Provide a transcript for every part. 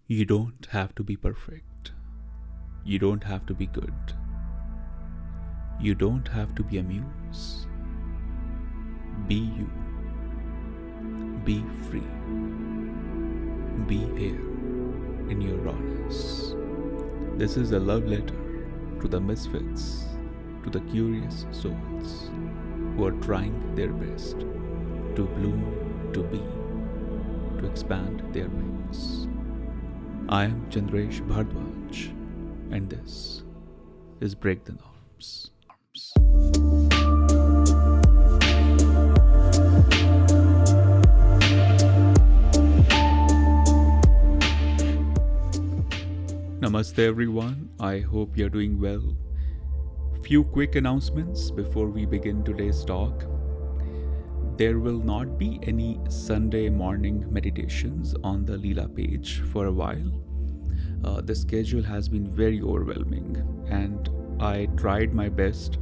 You don't have to be perfect. You don't have to be good. You don't have to be a muse. Be you. Be free. Be here in your rawness. This is a love letter to the misfits, to the curious souls who are trying their best to bloom, to be, to expand their wings. I am Chandresh Bhardwaj, and this is Break the Norms. Namaste everyone, I hope you're doing well. Few quick announcements before we begin today's talk. There will not be any Sunday morning meditations on the Leela page for a while. The schedule has been very overwhelming and I tried my best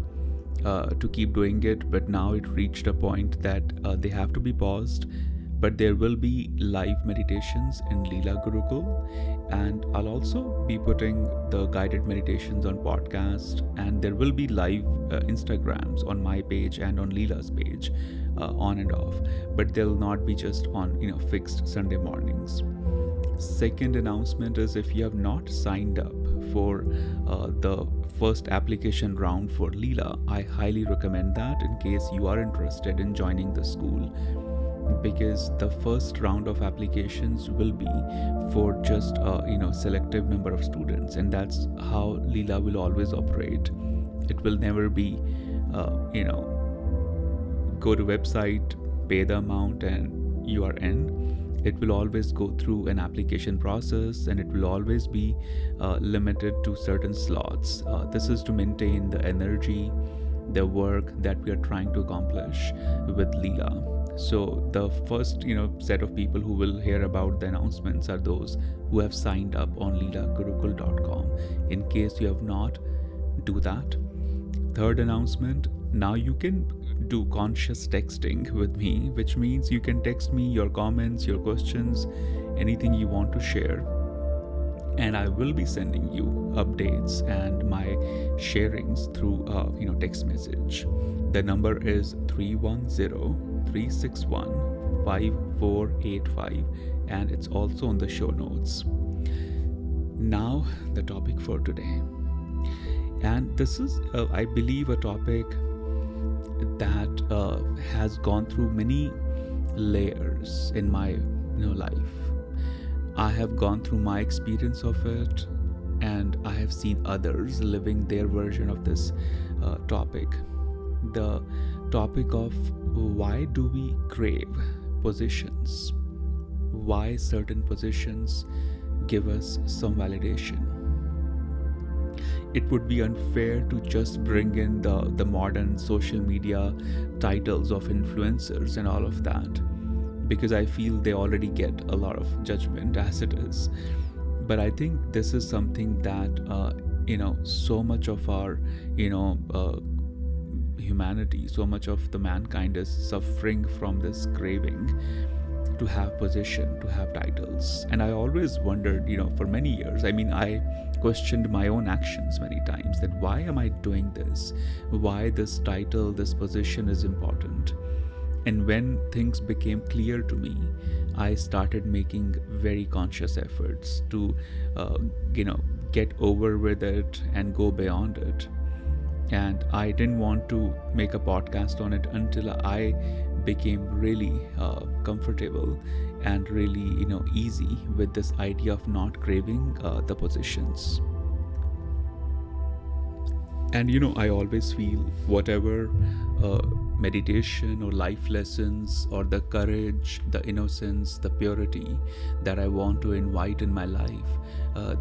to keep doing it, but now it reached a point that they have to be paused. But there will be live meditations in Leela Gurukul, and I'll also be putting the guided meditations on podcast, and there will be live Instagrams on my page and on Leela's page, on and off, but they'll not be just on fixed Sunday mornings. Second announcement is, if you have not signed up for the first application round for Leela, I highly recommend that in case you are interested in joining the school, because the first round of applications will be for just selective number of students, and that's how Leela will always operate. It will never be go to website, pay the amount, and you are in. It will always go through an application process, and it will always be limited to certain slots. This is to maintain the energy, the work that we are trying to accomplish with Leela. So the first set of people who will hear about the announcements are those who have signed up on leelagurukul.com. In case you have not, do that. Third announcement, now you can do conscious texting with me, which means you can text me your comments, your questions, anything you want to share, and I will be sending you updates and my sharings through text message. The number is 310-361-5485, and it's also on the show notes. Now the topic for today, and this is I believe a topic that has gone through many layers in my life. I have gone through my experience of it, and I have seen others living their version of this topic. The topic of why do we crave positions? Why certain positions give us some validation? It would be unfair to just bring in the modern social media titles of influencers and all of that, because I feel they already get a lot of judgment as it is. But I think this is something that so much of our humanity, so much of the mankind is suffering from this craving to have position, to have titles. And I always wondered, for many years, I questioned my own actions many times, that why am I doing this? Why this title, this position is important? And when things became clear to me, I started making very conscious efforts to get over with it and go beyond it. And I didn't want to make a podcast on it until I became really comfortable and really easy with this idea of not craving the positions. And I always feel whatever meditation or life lessons or the courage, the innocence, the purity that I want to invite in my life,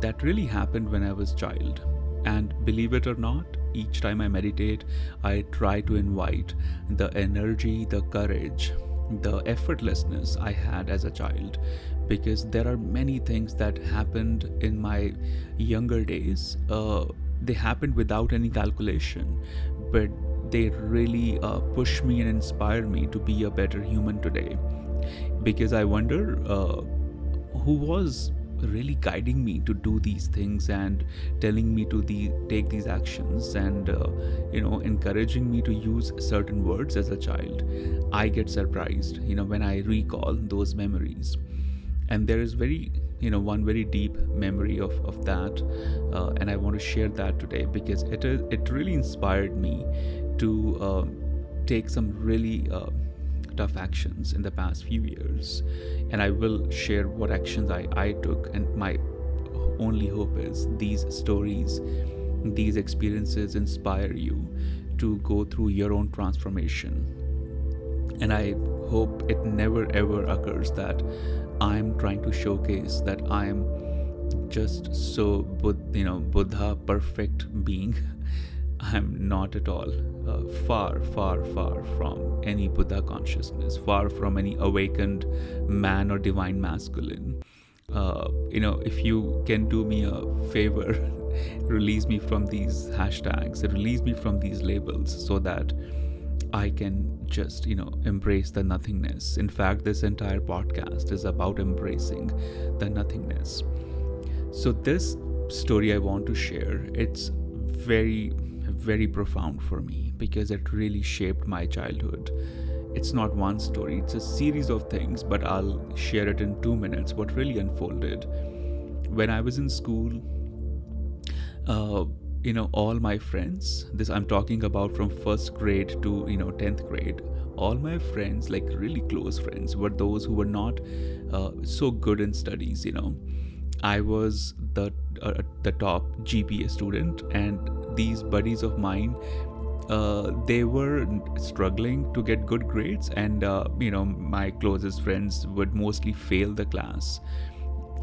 that really happened when I was a child. And believe it or not, each time I meditate, I try to invite the energy, the courage, the effortlessness I had as a child, because there are many things that happened in my younger days. They happened without any calculation, but they really push me and inspire me to be a better human today. Because I wonder who was really guiding me to do these things and telling me to take these actions, and encouraging me to use certain words as a child, I get surprised when I recall those memories. And there is one very deep memory of that, and I want to share that today because it really inspired me to take some really tough actions in the past few years. And I will share what actions I took, and my only hope is these stories, these experiences inspire you to go through your own transformation. And I hope it never ever occurs that I'm trying to showcase that I'm just so Buddha perfect being. I'm not at all. Far, far, far from any Buddha consciousness, far from any awakened man or divine masculine. If you can do me a favor, release me from these hashtags, release me from these labels, so that I can just, embrace the nothingness. In fact, this entire podcast is about embracing the nothingness. So this story I want to share, it's very, very profound for me because it really shaped my childhood. It's not one story, it's a series of things, but I'll share it in 2 minutes what really unfolded. When I was in school, all my friends, this I'm talking about from first grade to 10th grade, all my friends, like really close friends, were those who were not so good in studies. I was the top GPA student, and these buddies of mine, they were struggling to get good grades, and my closest friends would mostly fail the class,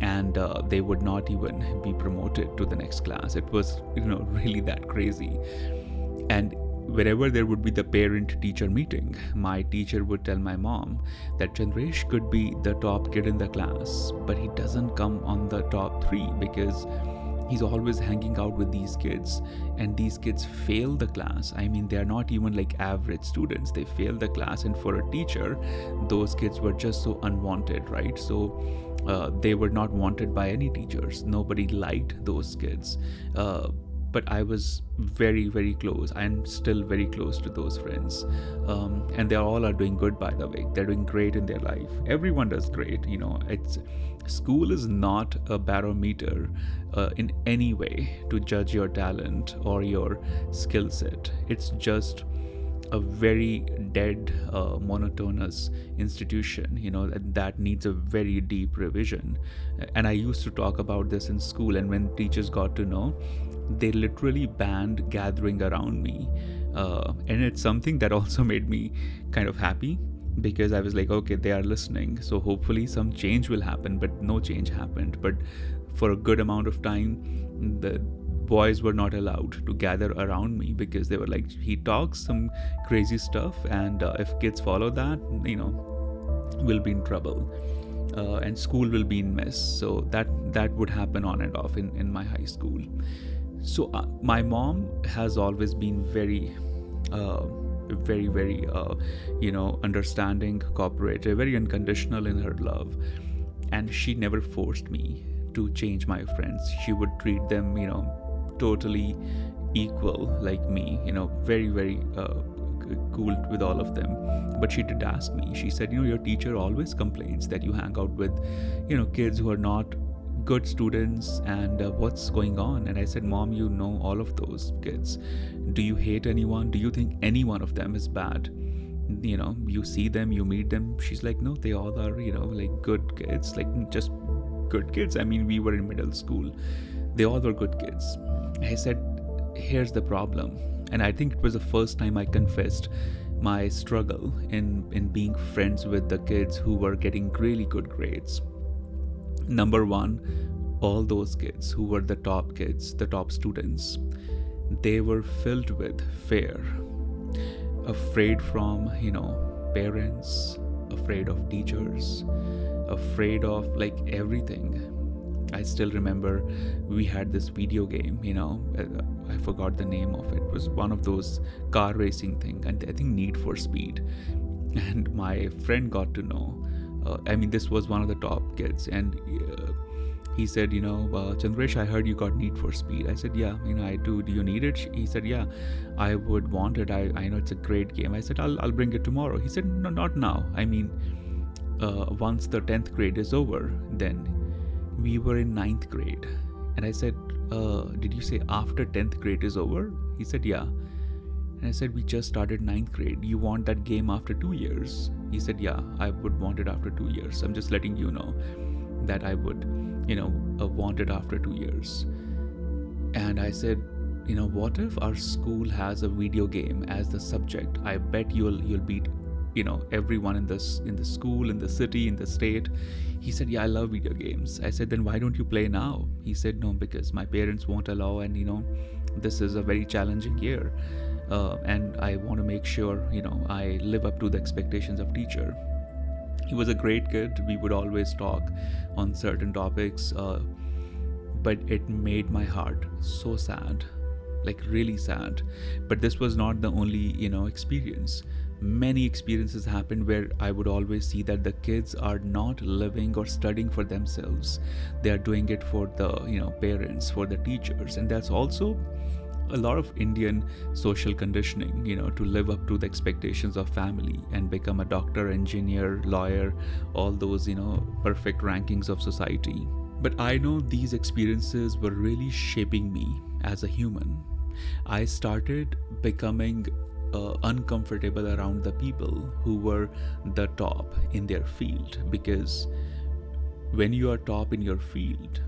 and they would not even be promoted to the next class. It was really that crazy. And wherever there would be the parent-teacher meeting, my teacher would tell my mom that Chandresh could be the top kid in the class, but he doesn't come on the top 3 because he's always hanging out with these kids, and these kids fail the class. I mean, they're not even like average students, they fail the class. And for a teacher, those kids were just so unwanted, right? So they were not wanted by any teachers. Nobody liked those kids. But I was very, very close. I'm still very close to those friends. And they all are doing good, by the way. They're doing great in their life. Everyone does great. School is not a barometer in any way to judge your talent or your skill set. It's just a very dead, monotonous institution, that needs a very deep revision. And I used to talk about this in school, and when teachers got to know, they literally banned gathering around me. And it's something that also made me kind of happy, because I was like, okay, they are listening, so hopefully some change will happen. But no change happened. But for a good amount of time, the boys were not allowed to gather around me because they were like, he talks some crazy stuff, and if kids follow that, we'll be in trouble, and school will be in mess. So that would happen on and off in my high school. So my mom has always been very very understanding, cooperative, very unconditional in her love, and she never forced me to change my friends. She would treat them totally equal like me, very, very cool with all of them. But she did ask me, she said, your teacher always complains that you hang out with kids who are not good students, and what's going on? And I said, Mom, all of those kids. Do you hate anyone? Do you think any one of them is bad? You see them, you meet them. She's like, no, they all are like good kids, like just good kids. I mean, we were in middle school, they all were good kids. I said, here's the problem. And I think it was the first time I confessed my struggle in being friends with the kids who were getting really good grades. Number one, all those kids who were the top kids, the top students, they were filled with fear, afraid from parents, afraid of teachers, afraid of like everything. I still remember we had this video game, I forgot the name of it. It was one of those car racing thing, and I think Need for Speed. And my friend got to know, this was one of the top kids, and He said, Chandresh, I heard you got Need for Speed. I said, yeah, I do. Do you need it? He said, yeah, I would want it. I know it's a great game. I said, I'll bring it tomorrow. He said, no, not now. I mean, once the 10th grade is over. Then we were in 9th grade. And I said, did you say after 10th grade is over? He said, yeah. And I said, we just started 9th grade. You want that game after 2 years? He said, yeah, I would want it after 2 years. I'm just letting you know that I would, want it after 2 years. And I said, what if our school has a video game as the subject? I bet you'll beat, everyone in the school, in the city, in the state. He said, yeah, I love video games. I said, then why don't you play now? He said, no, because my parents won't allow, and this is a very challenging year. And I want to make sure, I live up to the expectations of teacher. He was a great kid. We would always talk on certain topics, but it made my heart so sad, like really sad. But this was not the only, experience. Many experiences happened where I would always see that the kids are not living or studying for themselves. They are doing it for the, parents, for the teachers. And that's also a lot of Indian social conditioning, to live up to the expectations of family and become a doctor, engineer, lawyer, all those, perfect rankings of society. But I know these experiences were really shaping me as a human. I started becoming uncomfortable around the people who were the top in their field, because when you are top in your field,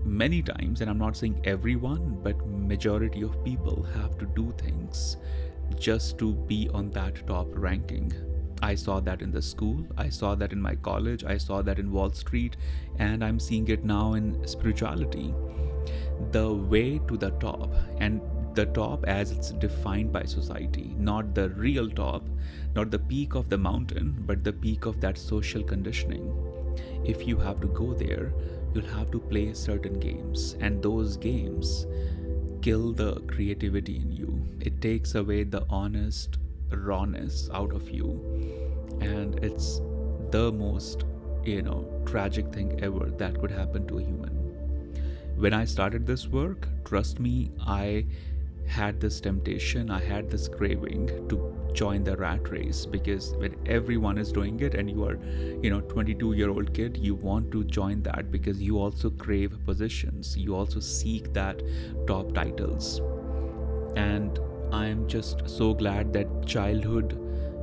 many times, and I'm not saying everyone, but majority of people have to do things just to be on that top ranking. I saw that in the school, I saw that in my college, I saw that in Wall Street, and I'm seeing it now in spirituality. The way to the top, and the top as it's defined by society, not the real top, not the peak of the mountain, but the peak of that social conditioning. If you have to go there, you'll have to play certain games, and those games kill the creativity in you. It takes away the honest rawness out of you, and it's the most tragic thing ever that could happen to a human. When I started this work, trust me, I had this temptation, I had this craving to join the rat race, because when everyone is doing it and you are 22-year-old kid, you want to join that because you also crave positions, you also seek that top titles. And I'm just so glad that childhood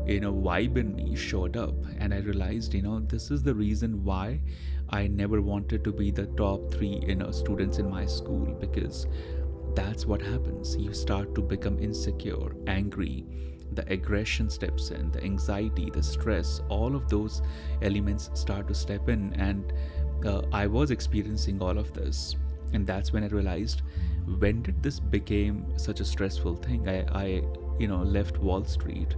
vibe in me showed up, and I realized this is the reason why I never wanted to be the top 3 students in my school, because that's what happens. You start to become insecure, angry, the aggression steps in, the anxiety, the stress, all of those elements start to step in. And I was experiencing all of this. And that's when I realized, when did this became such a stressful thing? I left Wall Street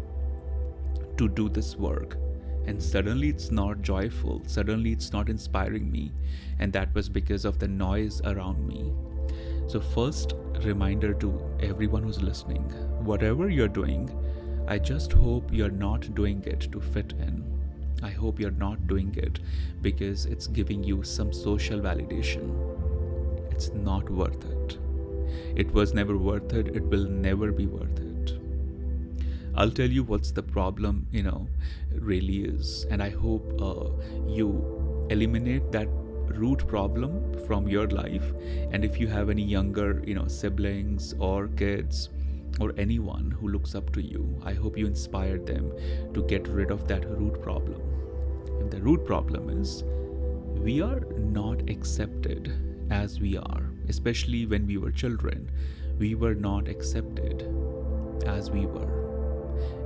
to do this work, and suddenly it's not joyful, suddenly it's not inspiring me, and that was because of the noise around me. So first reminder to everyone who's listening, whatever you're doing, I just hope you're not doing it to fit in. I hope you're not doing it because it's giving you some social validation. It's not worth it. It was never worth it. It will never be worth it. I'll tell you what's the problem, really is. And I hope you eliminate that root problem from your life. And if you have any younger, siblings or kids or anyone who looks up to you, I hope you inspire them to get rid of that root problem. And the root problem is, we are not accepted as we are. Especially when we were children, we were not accepted as we were.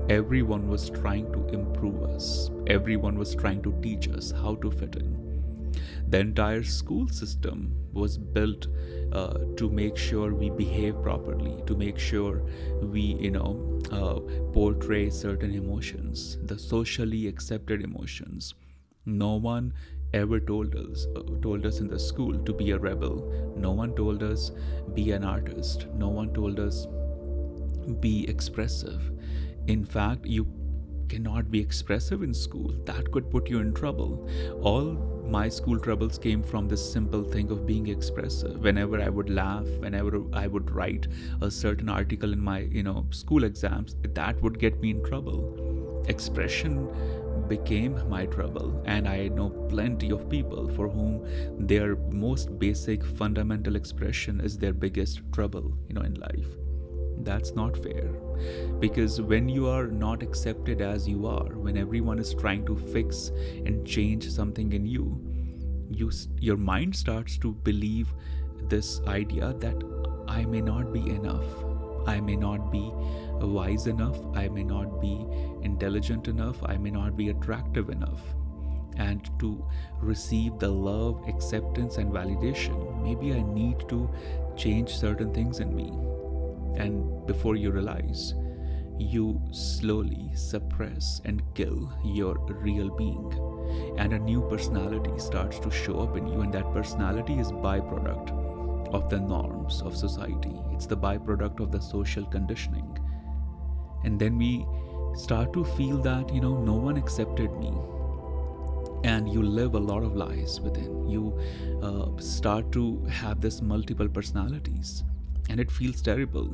Everyone was trying to improve us. Everyone was trying to teach us how to fit in. The entire school system was built to make sure we behave properly, to make sure we, portray certain emotions, the socially accepted emotions. No one ever told us in the school to be a rebel. No one told us be an artist. No one told us be expressive. In fact, you cannot be expressive in school. That could put you in trouble. All my school troubles came from this simple thing of being expressive. Whenever I would laugh, whenever I would write a certain article in my school exams, that would get me in trouble. Expression became my trouble, and I know plenty of people for whom their most basic fundamental expression is their biggest trouble in life. That's not fair, because when you are not accepted as you are, when everyone is trying to fix and change something in you, your mind starts to believe this idea that I may not be enough, I may not be wise enough, I may not be intelligent enough, I may not be attractive enough. And to receive the love, acceptance, and validation, maybe I need to change certain things in me. And before you realize, you slowly suppress and kill your real being, and a new personality starts to show up in you. And that personality is byproduct of the norms of society. It's the byproduct of the social conditioning. And then we start to feel that no one accepted me, and you live a lot of lies within you. Start to have this multiple personalities, and it feels terrible.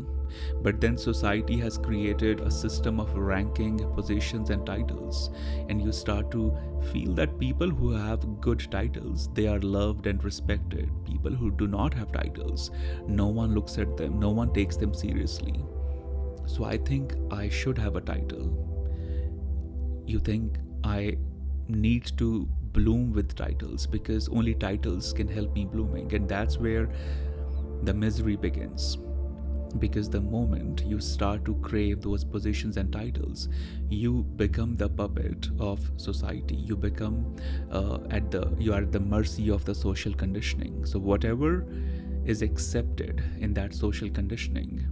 But then society has created a system of ranking positions and titles, and you start to feel that people who have good titles, they are loved and respected. People who do not have titles, no one looks at them, no one takes them seriously. So I think I should have a title. You think I need to bloom with titles, because only titles can help me blooming. And that's where the misery begins, because the moment you start to crave those positions and titles, you become the puppet of society. You become you are at the mercy of the social conditioning. So whatever is accepted in that social conditioning,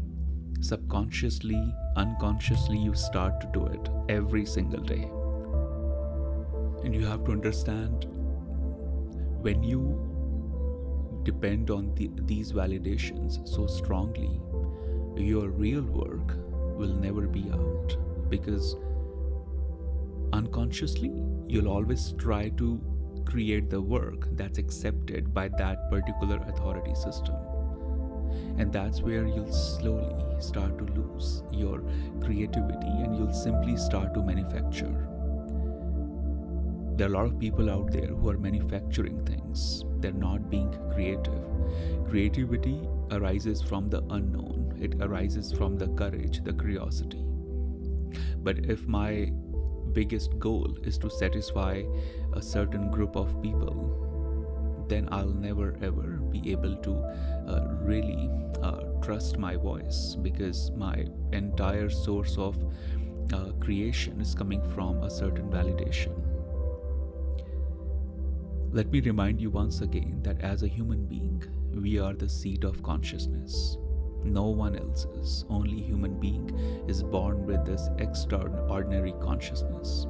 subconsciously, unconsciously, you start to do it every single day. And you have to understand, when you depend on these validations so strongly, your real work will never be out, because unconsciously you'll always try to create the work that's accepted by that particular authority system. And that's where you'll slowly start to lose your creativity, and you'll simply start to manufacture. There are a lot of people out there who are manufacturing things. They're not being creative. Creativity arises from the unknown. It arises from the courage, the curiosity. But if my biggest goal is to satisfy a certain group of people, then I'll never ever be able to really trust my voice, because my entire source of creation is coming from a certain validation. Let me remind you once again that as a human being, we are the seed of consciousness. No one else is. Only human being is born with this extraordinary consciousness.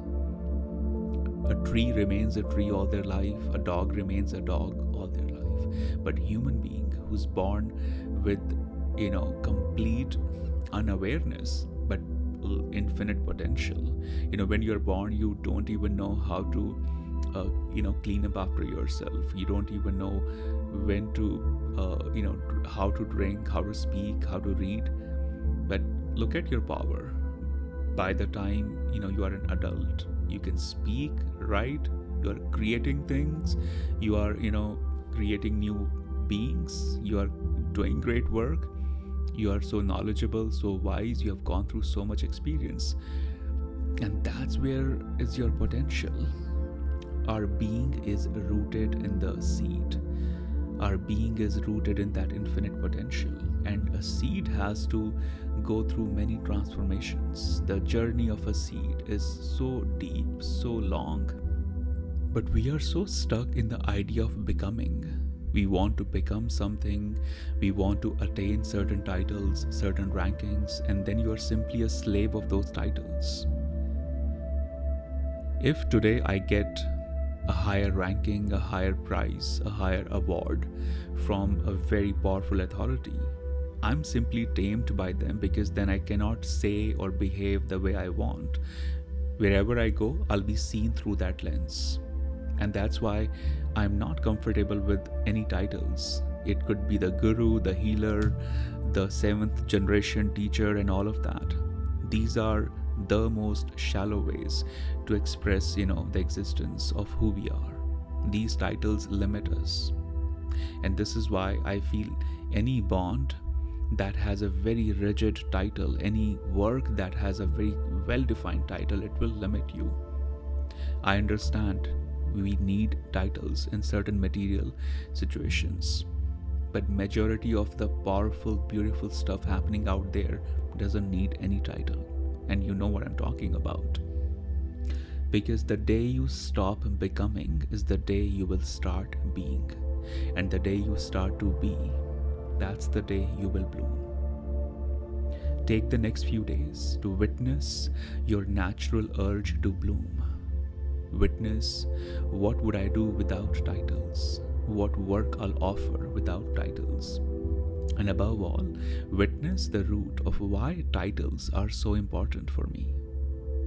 A tree remains a tree all their life. A dog remains a dog all their life. But human being who's born with, complete unawareness, but infinite potential. When you're born, you don't even know how to clean up after yourself. You don't even know when to how to drink, how to speak, how to read. But look at your power. By the time you are an adult, you can speak, write, you are creating things, you are creating new beings, you are doing great work, you are so knowledgeable, so wise, you have gone through so much experience. And that's where is your potential. Our being is rooted in the seed. Our being is rooted in that infinite potential. And a seed has to go through many transformations. The journey of a seed is so deep, so long. But we are so stuck in the idea of becoming. We want to become something. We want to attain certain titles, certain rankings, and then you are simply a slave of those titles. If today I get a higher ranking, a higher prize, a higher award from a very powerful authority, I'm simply tamed by them, because then I cannot say or behave the way I want. Wherever I go, I'll be seen through that lens. And that's why I'm not comfortable with any titles. It could be the guru, the healer, the seventh generation teacher, and all of that. These are the most shallow ways to express, the existence of who we are. These titles limit us. And this is why I feel any bond that has a very rigid title, any work that has a very well-defined title, it will limit you. I understand we need titles in certain material situations, but majority of the powerful, beautiful stuff happening out there doesn't need any title. And you know what I'm talking about. Because the day you stop becoming is the day you will start being. And the day you start to be, that's the day you will bloom. Take the next few days to witness your natural urge to bloom. Witness what would I do without titles, what work I'll offer without titles. And above all, witness the root of why titles are so important for me.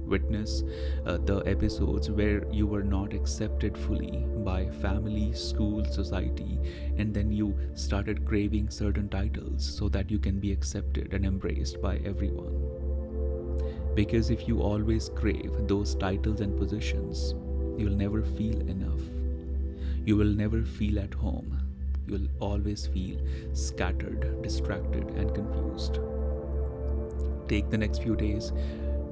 Witness the episodes where you were not accepted fully by family, school, society, and then you started craving certain titles so that you can be accepted and embraced by everyone. Because if you always crave those titles and positions, you'll never feel enough. You will never feel at home. You'll always feel scattered, distracted, and confused. Take the next few days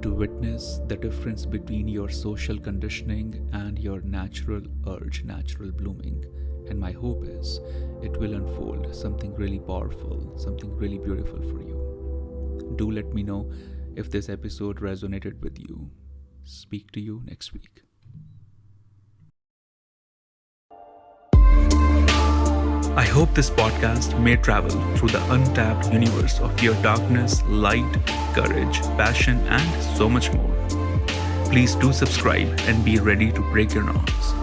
to witness the difference between your social conditioning and your natural urge, natural blooming. And my hope is it will unfold something really powerful, something really beautiful for you. Do let me know if this episode resonated with you. Speak to you next week. I hope this podcast may travel through the untapped universe of your darkness, light, courage, passion, and so much more. Please do subscribe and be ready to break your norms.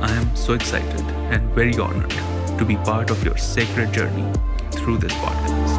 I am so excited and very honored to be part of your sacred journey through this podcast.